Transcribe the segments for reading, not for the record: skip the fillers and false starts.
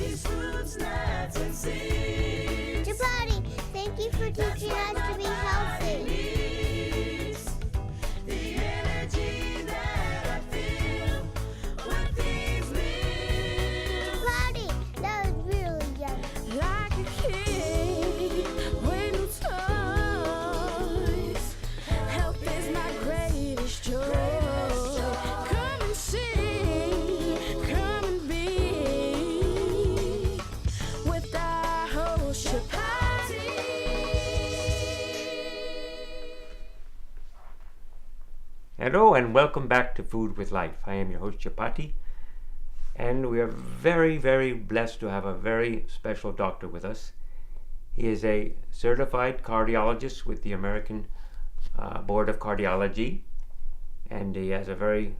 Seeds, fruits, nuts, and seeds. Chapati, thank you for teaching us to be healthy. The energy that I feel with these meals. Chapati, that was really yummy. Like a kid with new toys. Health is my greatest joy. Come and see, come and be with our host Chapati. Hello and welcome back to Food with Life. I am your host Chapati, and we are very, very blessed to have a very special doctor with us. He is a certified cardiologist with the American Board of Cardiology, and he has a very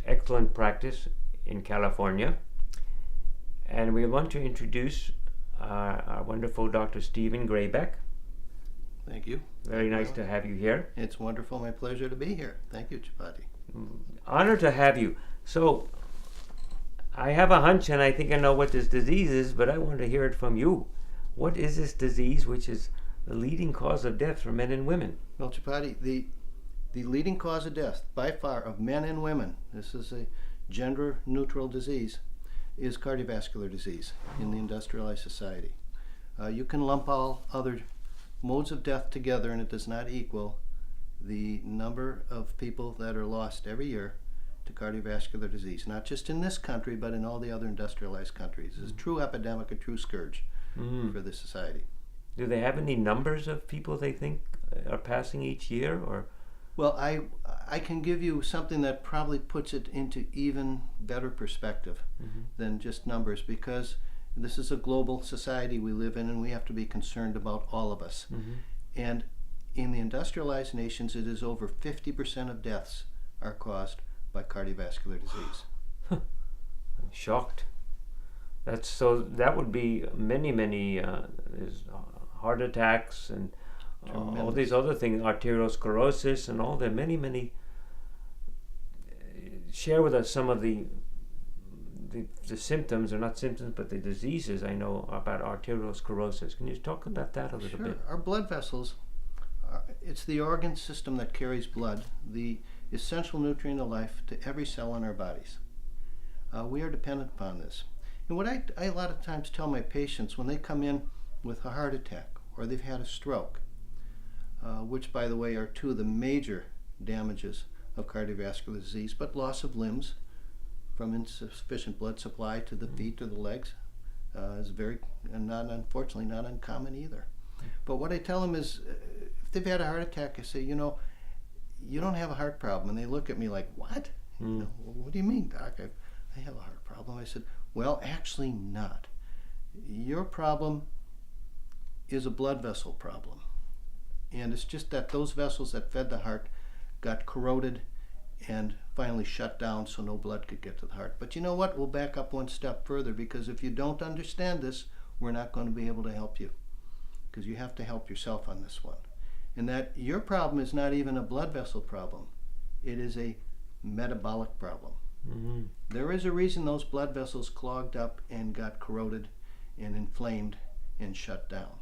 excellent practice in California. And we want to introduce our wonderful Dr. Stephen Grayback. Thank you. Very nice to have you here. It's wonderful. My pleasure to be here. Thank you, Chapati. Honored to have you. So, I have a hunch and I think I know what this disease is, but I want to hear it from you. What is this disease which is the leading cause of death for men and women? Well, Chapati, the leading cause of death, by far, of men and women, this is a gender-neutral disease, is cardiovascular disease in the industrialized society. You can lump all other modes of death together, and it does not equal the number of people that are lost every year to cardiovascular disease, not just in this country, but in all the other industrialized countries. It's a true epidemic, a true scourge for the society. Do they have any numbers of people they think are passing each year, or? Well, I can give you something that probably puts it into even better perspective than just numbers, because this is a global society we live in, and we have to be concerned about all of us. And in the industrialized nations, it is over 50% of deaths are caused by cardiovascular disease. I'm shocked. That would be many there's heart attacks and all these other things, arterial sclerosis and all the many. Share with us some of the symptoms, or not symptoms, but the diseases I know about arterial sclerosis. Can you talk about that a little bit? Our blood vessels, it's the organ system that carries blood, the essential nutrient of life, to every cell in our bodies. We are dependent upon this. And what I a lot of times tell my patients when they come in with a heart attack or they've had a stroke, which, by the way, are two of the major damages of cardiovascular disease, but loss of limbs from insufficient blood supply to the feet or the legs is unfortunately not uncommon either. But what I tell them is, if they've had a heart attack, I say, you don't have a heart problem. And they look at me like, what? What do you mean, Doc? I have a heart problem. I said, well, actually not. Your problem is a blood vessel problem. And it's just that those vessels that fed the heart got corroded and finally shut down so no blood could get to the heart. But you know what? We'll back up one step further, because if you don't understand this, we're not going to be able to help you, because you have to help yourself on this one. And that your problem is not even a blood vessel problem. It is a metabolic problem. There is a reason those blood vessels clogged up and got corroded and inflamed and shut down.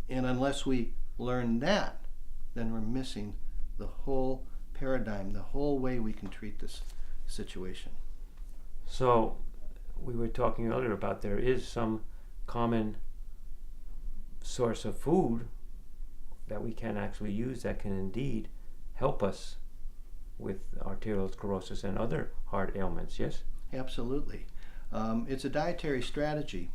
And unless we learn that, then we're missing the whole paradigm, the whole way we can treat this situation. So, we were talking earlier about there is some common source of food that we can actually use that can indeed help us with arterial sclerosis and other heart ailments, yes? Absolutely. It's a dietary strategy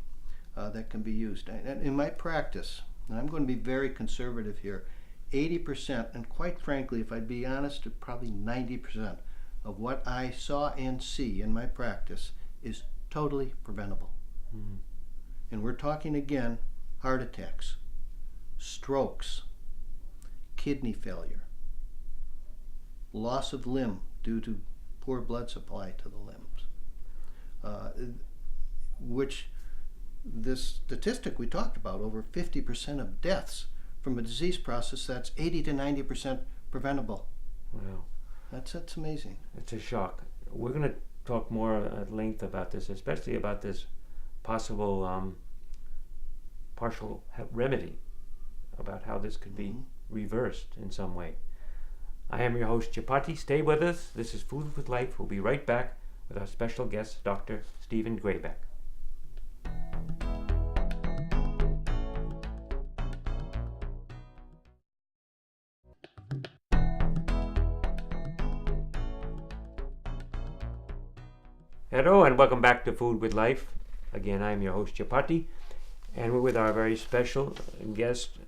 that can be used. In my practice, and I'm going to be very conservative here, 80%, and quite frankly, if I'd be honest, probably 90% of what I saw and see in my practice is totally preventable. And we're talking again, heart attacks, strokes, kidney failure, loss of limb due to poor blood supply to the limbs, which this statistic we talked about, over 50% of deaths from a disease process that's 80 to 90% preventable. Wow. That's amazing. It's a shock. We're going to talk more at length about this, especially about this possible partial remedy, about how this could be reversed in some way. I am your host, Chapati. Stay with us. This is Food with Life. We'll be right back with our special guest, Dr. Stephen Grayback. Hello and welcome back to Food with Life. Again, I'm your host, Chapati, and we're with our very special guest,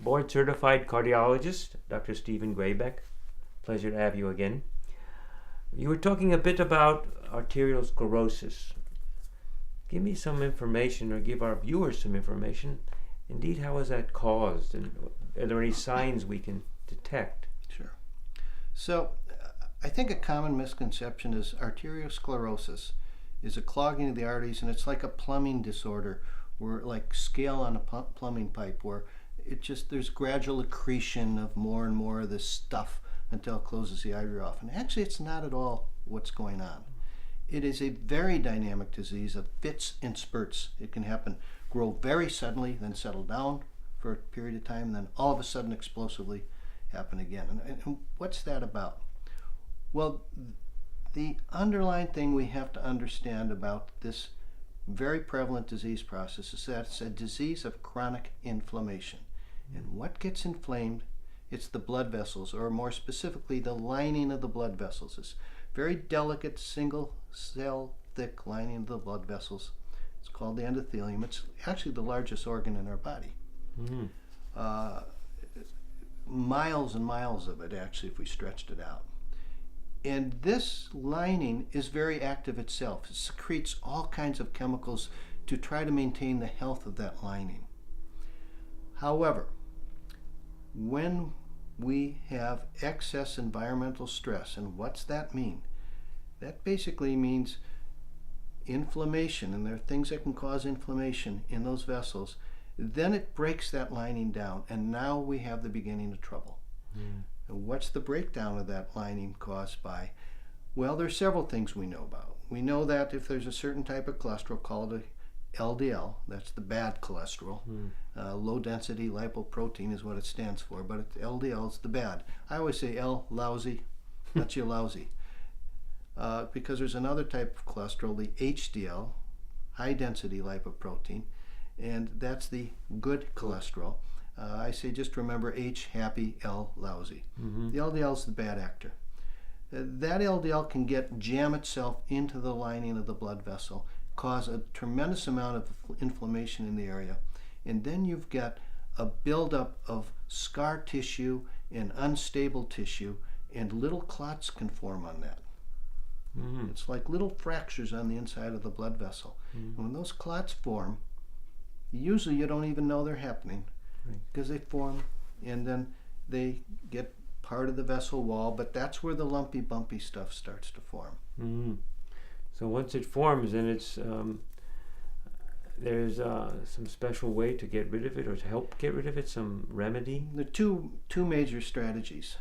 board-certified cardiologist, Dr. Stephen Grayback. Pleasure to have you again. You were talking a bit about arterial sclerosis. Give me some information, or give our viewers some information. Indeed, how is that caused, and are there any signs we can detect? Sure. So, I think a common misconception is arterial sclerosis is a clogging of the arteries, and it's like a plumbing disorder, where like scale on a plumbing pipe, where there's gradual accretion of more and more of this stuff until it closes the artery off. And actually, it's not at all what's going on. It is a very dynamic disease of fits and spurts. It can grow very suddenly, then settle down for a period of time, and then all of a sudden explosively happen again. And what's that about? Well, the underlying thing we have to understand about this very prevalent disease process is that it's a disease of chronic inflammation. And what gets inflamed? It's the blood vessels, or more specifically, the lining of the blood vessels. This very delicate, single cell thick lining of the blood vessels. It's called the endothelium. It's actually the largest organ in our body. Miles and miles of it, actually, if we stretched it out. And this lining is very active itself. It secretes all kinds of chemicals to try to maintain the health of that lining. However, when we have excess environmental stress, and what's that mean? That basically means inflammation, and there are things that can cause inflammation in those vessels. Then it breaks that lining down, and now we have the beginning of trouble. And what's the breakdown of that lining caused by? Well, there's several things we know about. We know that if there's a certain type of cholesterol called a LDL, that's the bad cholesterol. Low density lipoprotein is what it stands for, but LDL is the bad. I always say L, lousy, that's your lousy. Because there's another type of cholesterol, the HDL, high density lipoprotein, and that's the good cholesterol. I say just remember H, happy, L, lousy. The LDL is the bad actor. That LDL can jam itself into the lining of the blood vessel, cause a tremendous amount of inflammation in the area, and then you've got a buildup of scar tissue and unstable tissue, and little clots can form on that. It's like little fractures on the inside of the blood vessel. And when those clots form, usually you don't even know they're happening, because they form and then they get part of the vessel wall, but that's where the lumpy, bumpy stuff starts to form. So once it forms, then there's some special way to get rid of it, or to help get rid of it, some remedy? The two major strategies.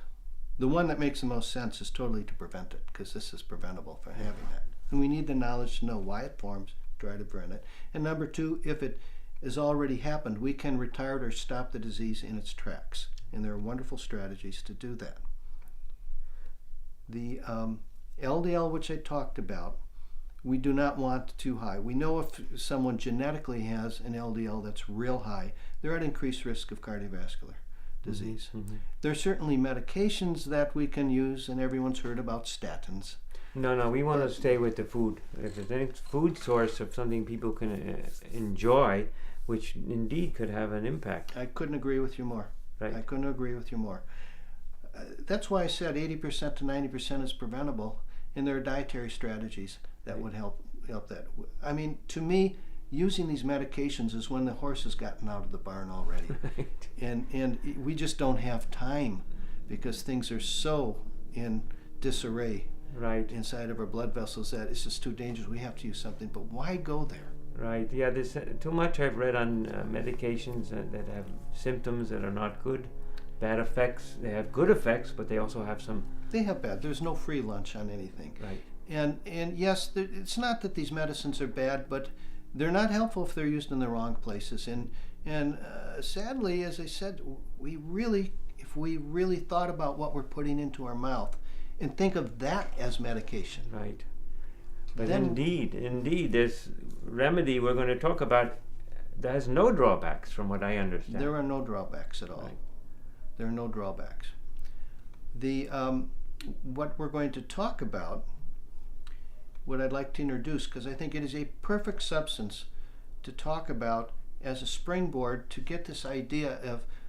The one that makes the most sense is totally to prevent it, because this is preventable for having that. And we need the knowledge to know why it forms, try to prevent it. And number two, if it has already happened, we can retard or stop the disease in its tracks. And there are wonderful strategies to do that. The LDL, which I talked about, we do not want too high. We know if someone genetically has an LDL that's real high, they're at increased risk of cardiovascular disease. There are certainly medications that we can use, and everyone's heard about statins. No, we want to stay with the food. If there's any food source of something people can enjoy, which indeed could have an impact. I couldn't agree with you more. Right. I couldn't agree with you more. That's why I said 80% to 90% is preventable, and there are dietary strategies that would help that. I mean, to me, using these medications is when the horse has gotten out of the barn already. And we just don't have time, because things are so in disarray inside of our blood vessels that it's just too dangerous. We have to use something, but why go there? Right, yeah, there's too much I've read on medications that have symptoms that are not good, bad effects. They have good effects, but they also have some... They have bad. There's no free lunch on anything. Right. And yes, it's not that these medicines are bad, but they're not helpful if they're used in the wrong places. And sadly, as I said, if we really thought about what we're putting into our mouth and think of that as medication. Right. But Then- indeed, this remedy we're going to talk about, that has no drawbacks from what I understand. There are no drawbacks at all. Right. There are no drawbacks. The what we're going to talk about, what I'd like to introduce, because I think it is a perfect substance to talk about as a springboard to get this idea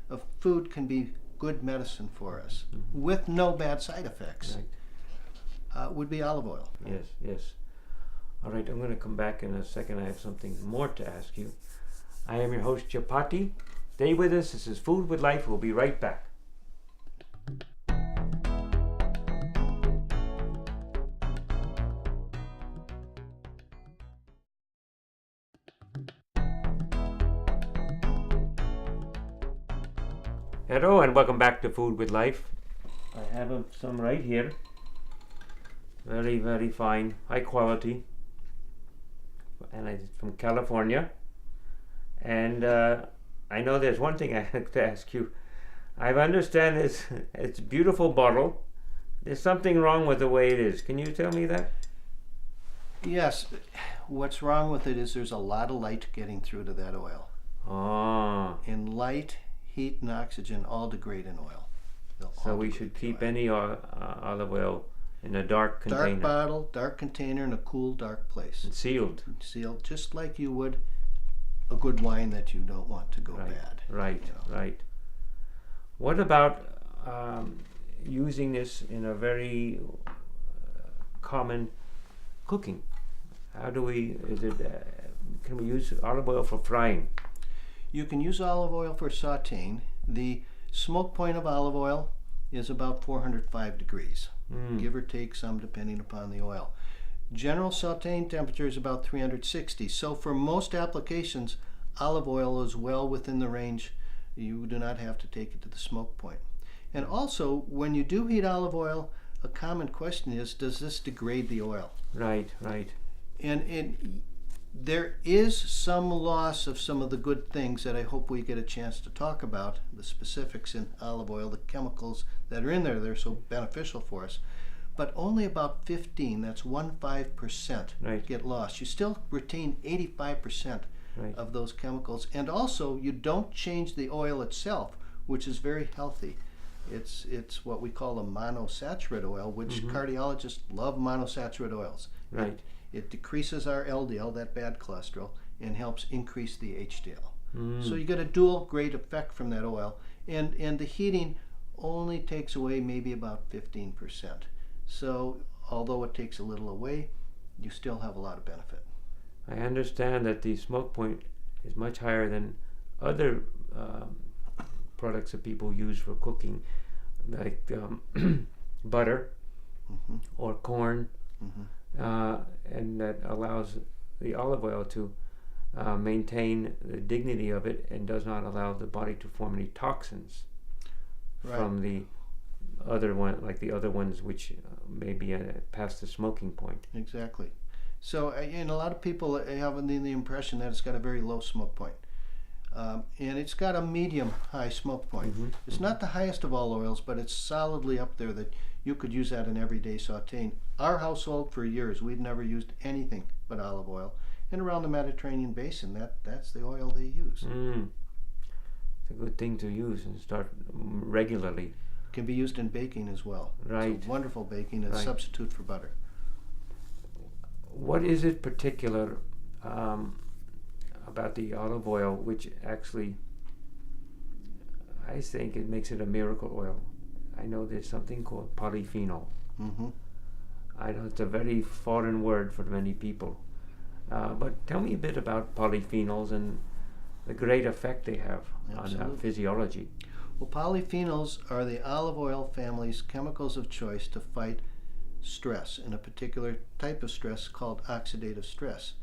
of food can be good medicine for us with no bad side effects, Right. would be olive oil. Yes, yes. All right, I'm going to come back in a second. I have something more to ask you. I am your host, Chapati. Stay with us. This is Food with Life. We'll be right back. Hello and welcome back to Food with Life. I have some right here. Very, very fine, high quality. And it's from California. And I know there's one thing I have to ask you. I understand it's a beautiful bottle. There's something wrong with the way it is. Can you tell me that? Yes, what's wrong with it is there's a lot of light getting through to that oil. Oh, And light, heat, and oxygen all degrade in oil. They'll so all we degrade should the keep oil. any olive oil in a dark container. Dark bottle, dark container, in a cool, dark place. And sealed. Sealed, just like you would a good wine that you don't want to go Right, bad. right, you know. right. What about using this in a very common cooking? How do we, can we use olive oil for frying? You can use olive oil for sauteing. The smoke point of olive oil is about 405 degrees, give or take some depending upon the oil. General sauteing temperature is about 360. So for most applications, olive oil is well within the range. You do not have to take it to the smoke point. And also, when you do heat olive oil, a common question is, does this degrade the oil? Right, right. And there is some loss of some of the good things that I hope we get a chance to talk about, the specifics in olive oil, the chemicals that are in there that are so beneficial for us. But only about 15, that's 15%, Right. get lost. You still retain 85% Right. of those chemicals. And also, you don't change the oil itself, which is very healthy. It's what we call a monosaccharide oil, which cardiologists love monosaccharide oils. Right. It decreases our LDL, that bad cholesterol, and helps increase the HDL. So you get a dual great effect from that oil. And the heating only takes away maybe about 15%. So although it takes a little away, you still have a lot of benefit. I understand that the smoke point is much higher than other products that people use for cooking, like butter or corn, and that allows the olive oil to maintain the dignity of it and does not allow the body to form any toxins from the other one, like the other ones which may be past the smoking point. Exactly. So, and a lot of people have the impression that it's got a very low smoke point. And it's got a medium-high smoke point. It's not the highest of all oils, but it's solidly up there that you could use that in everyday sauteing. Our household, for years, we've never used anything but olive oil. And around the Mediterranean basin, that's the oil they use. It's a good thing to use and start regularly. Can be used in baking as well. Right. It's a wonderful baking, a Right. substitute for butter. What is it particular about the olive oil which actually, I think it makes it a miracle oil? I know there's something called polyphenol. I know it's a very foreign word for many people. But tell me a bit about polyphenols and the great effect they have on Absolutely. physiology. Well, polyphenols are the olive oil family's chemicals of choice to fight stress, and a particular type of stress called oxidative stress.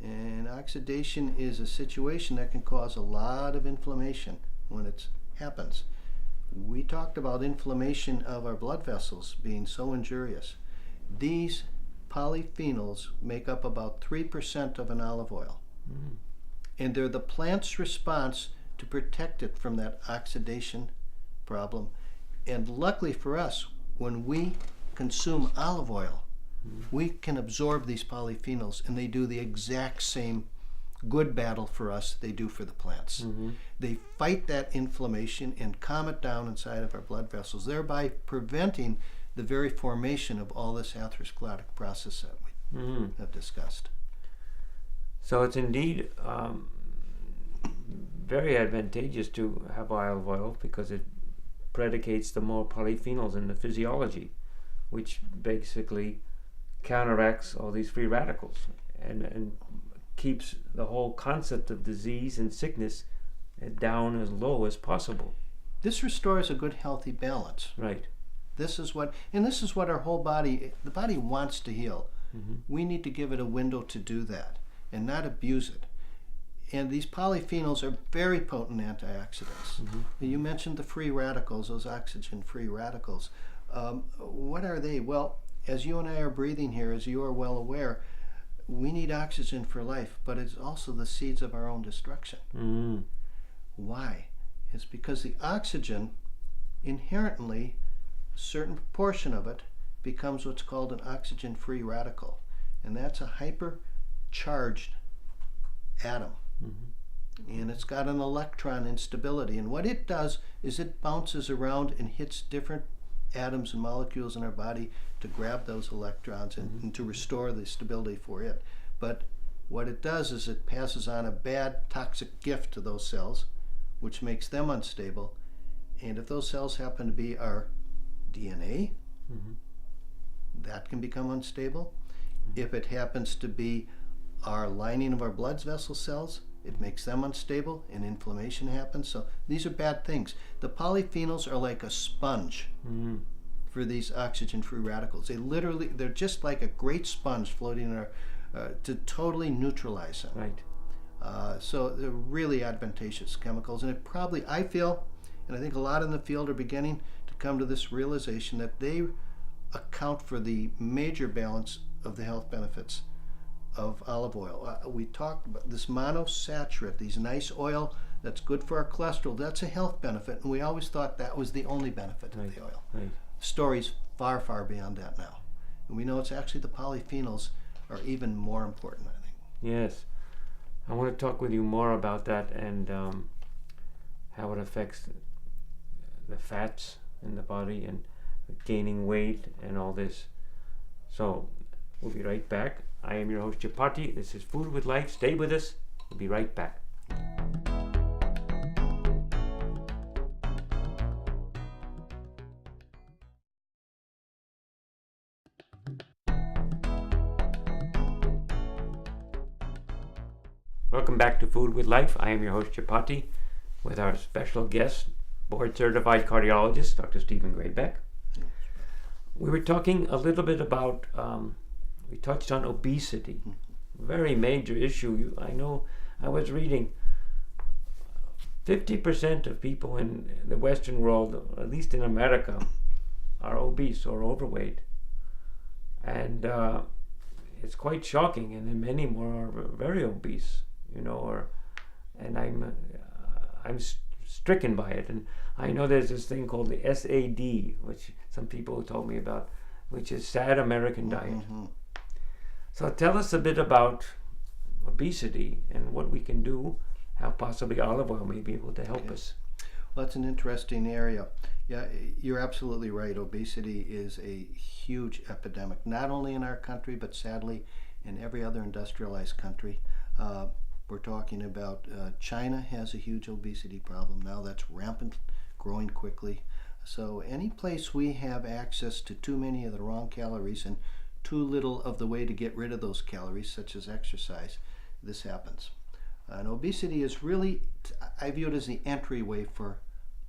And oxidation is a situation that can cause a lot of inflammation when it happens. We talked about inflammation of our blood vessels being so injurious. These polyphenols make up about 3% of an olive oil. And they're the plant's response to protect it from that oxidation problem. And luckily for us, when we consume olive oil, we can absorb these polyphenols, and they do the exact same good battle for us they do for the plants. They fight that inflammation and calm it down inside of our blood vessels, thereby preventing the very formation of all this atherosclerotic process that we have discussed. So it's indeed very advantageous to have olive oil because it predicates the more polyphenols in the physiology, which basically counteracts all these free radicals and keeps the whole concept of disease and sickness down as low as possible. This restores a good, healthy balance. Right. This is what our whole body, the body wants to heal. We need to give it a window to do that and not abuse it. And these polyphenols are very potent antioxidants. You mentioned the free radicals, those oxygen-free radicals. What are they? Well, as you and I are breathing here, as you are well aware, we need oxygen for life, but it's also the seeds of our own destruction. Why? It's because the oxygen, inherently, a certain proportion of it becomes what's called an oxygen-free radical. And that's a hypercharged atom. And it's got an electron instability. And what it does is it bounces around and hits different atoms and molecules in our body to grab those electrons and to restore the stability for it. But what it does is it passes on a bad toxic gift to those cells, which makes them unstable. And if those cells happen to be our DNA, that can become unstable. If it happens to be our lining of our blood vessel cells, it makes them unstable and inflammation happens. So these are bad things. The polyphenols are like a sponge for these oxygen-free radicals. They're just like a great sponge floating in our, to totally neutralize them. Right. So they're really advantageous chemicals. And it probably, I feel, and I think a lot in the field are beginning to come to this realization that they account for the major balance of the health benefits of olive oil. We talked about this monosaccharate, these nice oil that's good for our cholesterol. That's a health benefit, and we always thought that was the only benefit of the oil. Right. The story's far, far beyond that now. And we know it's actually the polyphenols are even more important, I think. Yes. I want to talk with you more about that and how it affects the fats in the body and gaining weight and all this. So we'll be right back. I am your host, Chapati. This is Food with Life. Stay with us. We'll be right back. Welcome back to Food with Life. I am your host, Chapati, with our special guest, board-certified cardiologist, Dr. Stephen Grayback. We were talking a little bit about, we touched on obesity, very major issue. I know I was reading 50% of people in the Western world, at least in America, are obese or overweight. And it's quite shocking, and then many more are very obese, and I'm stricken by it. And I know there's this thing called the SAD, which some people told me about, which is Sad American Diet. So tell us a bit about obesity and what we can do, how possibly olive oil may be able to help us. Well, that's an interesting area. Yeah, you're absolutely right. Obesity is a huge epidemic, not only in our country, but sadly in every other industrialized country. We're talking about China has a huge obesity problem now that's rampant, growing quickly. So any place we have access to too many of the wrong calories and too little of the way to get rid of those calories, such as exercise, this happens. And obesity is really, I view it as the entryway for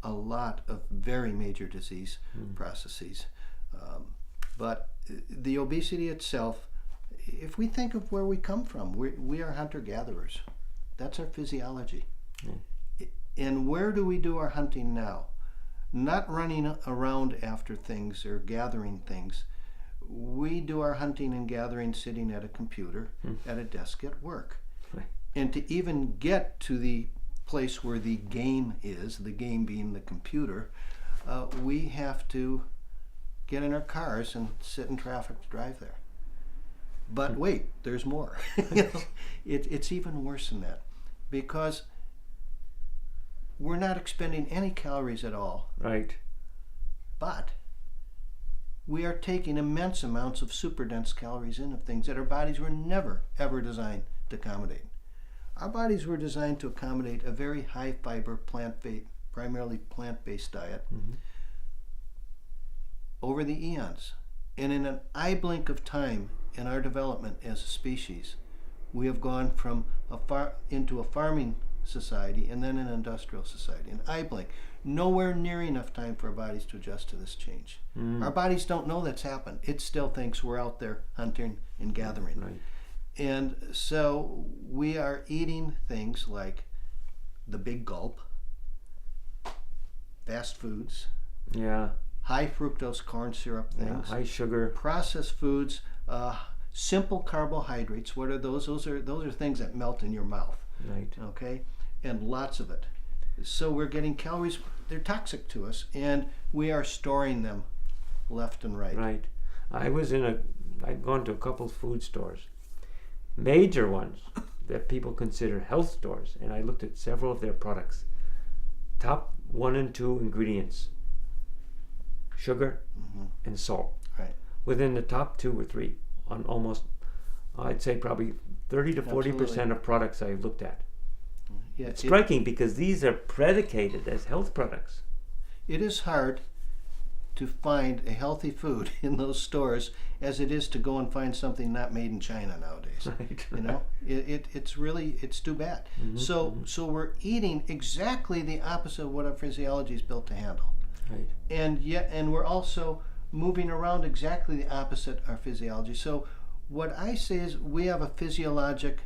a lot of very major disease processes. But the obesity itself, if we think of where we come from, we are hunter-gatherers. That's our physiology. And where do we do our hunting now? Not running around after things or gathering things. We do our hunting and gathering sitting at a computer at a desk at work. And to even get to the place where the game is, the game being the computer, we have to get in our cars and sit in traffic to drive there. But wait, there's more. It's even worse than that, because we're not expending any calories at all, Right. but we are taking immense amounts of super dense calories in of things that our bodies were never, ever designed to accommodate. Our bodies were designed to accommodate a very high fiber, primarily plant-based diet over the eons. And in an eye blink of time in our development as a species, we have gone from into a farming society and then an industrial society. An eye blink. Nowhere near enough time for our bodies to adjust to this change. Our bodies don't know that's happened. It still thinks we're out there hunting and gathering. Right. And so we are eating things like the big gulp, fast foods, Yeah. high fructose corn syrup Yeah. things, High sugar. processed foods, simple carbohydrates. What are those? Those are things that melt in your mouth. Right. Okay, and lots of it. So we're getting calories. They're toxic to us, and we are storing them left and right. Right. I've gone to a couple food stores, major ones that people consider health stores, and I looked at several of their products. Top 1 and 2 ingredients: sugar and salt. Right. Within the top 2 or 3, on almost, I'd say probably 30 to 40% Absolutely. of products I've looked at. Yeah, It's striking because these are predicated as health products. it is hard to find a healthy food in those stores as it is to go and find something not made in China nowadays. Right. You know, it's too bad. So we're eating exactly the opposite of what our physiology is built to handle, Right. and we're also moving around exactly the opposite of our physiology. So what I say is we have a physiologic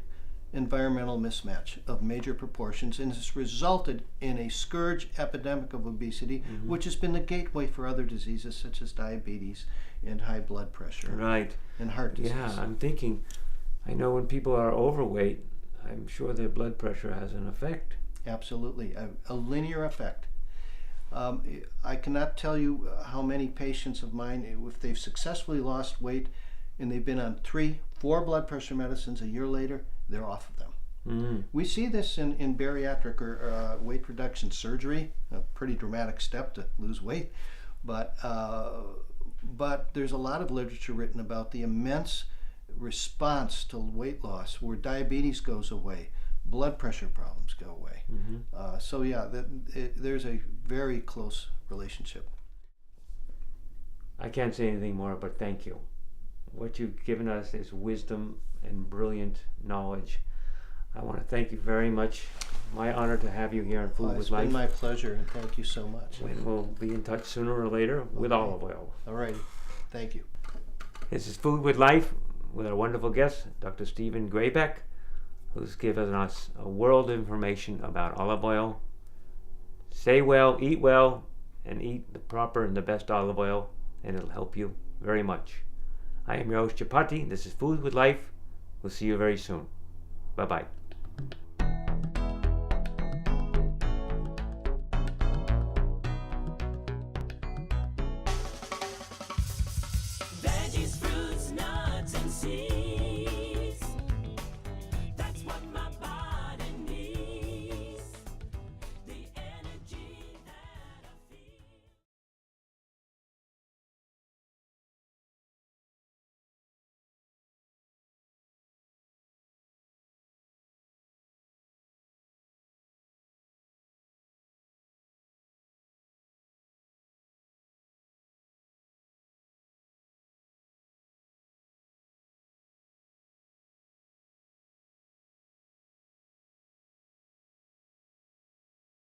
environmental mismatch of major proportions, and it's resulted in a scourge epidemic of obesity, which has been the gateway for other diseases such as diabetes and high blood pressure Right. and heart disease. Yeah, I'm thinking, I know when people are overweight, I'm sure their blood pressure has an effect. Absolutely, a linear effect. I cannot tell you how many patients of mine, if they've successfully lost weight and they've been on 3-4 blood pressure medicines, a year later, they're off of them. We see this in bariatric or weight reduction surgery, a pretty dramatic step to lose weight, but there's a lot of literature written about the immense response to weight loss where diabetes goes away, blood pressure problems go away. So yeah, there's a very close relationship. I can't say anything more, but thank you. What you've given us is wisdom and brilliant knowledge. I want to thank you very much. My honor to have you here on Food It's with been Life. my pleasure, and thank you so much. And we'll be in touch sooner or later with olive oil. All righty, thank you. This is Food with Life with our wonderful guest, Dr. Stephen Grayback, who's given us a world of information about olive oil. Stay well, and eat the proper and the best olive oil, and it'll help you very much. I am your host, Chapati. This is Food with Life. We'll see you very soon. Bye-bye.